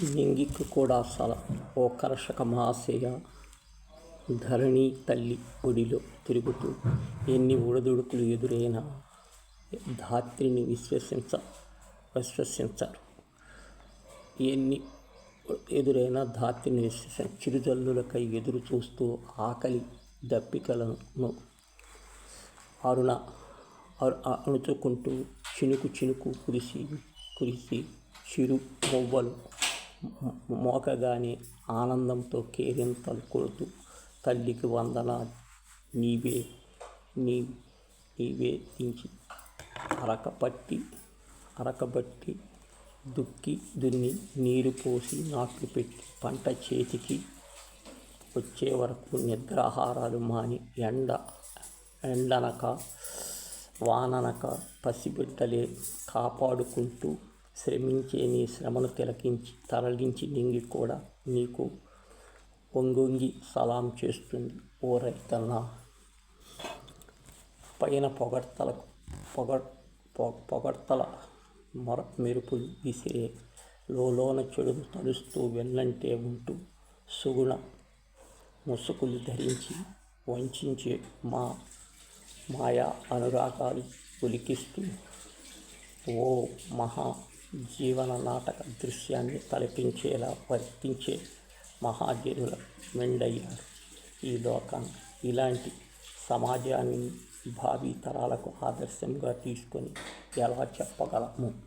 నింగికి కూడా ఓ కర్షక మహాశయ, ధరణి తల్లి ఒడిలో తిరుగుతూ ఎన్ని ఒడిదుడుకులు ఎదురైనా ధాత్రిని విశ్వసించరు. చిరుజల్లులకై ఎదురు చూస్తూ ఆకలి దప్పికలను అణుచుకుంటూ చినుకు చినుకు కురిసి చిరు మొవ్వలు మోకగానే ఆనందంతో కేరింతలు కొడుతూ తల్లికి వందనాలు నీవే దించి అరకబట్టి దున్ని నీరు పోసి నాట్లు పెట్టి పంట చేతికి వచ్చే వరకు నిద్రాహారాలు మాని ఎండనక వాననక పసిబిడ్డలే కాపాడుకుంటూ శ్రమించే నీ శ్రమను తరలించి నింగి కూడా నీకు వంగొంగి సలాం చేస్తుంది. ఓ రైతన్నా, పైన పొగడ్తల మెరుపులు విసిరే లోన చెడును తలుస్తూ వెన్నంటే ఉంటూ సుగుణ ముసుగులు ధరించి వంచే మాయా అనురాగాలు ఒలికిస్తూ ఓ మహా జీవన నాటక దృశ్యాన్ని తలపించేలా వర్తించే మహాజనుల మెండయ్యారు ఈ లోకాన్ని. ఇలాంటి సమాజాన్ని భావి తరాలకు ఆదర్శంగా తీసుకొని ఎలా చెప్పగలము?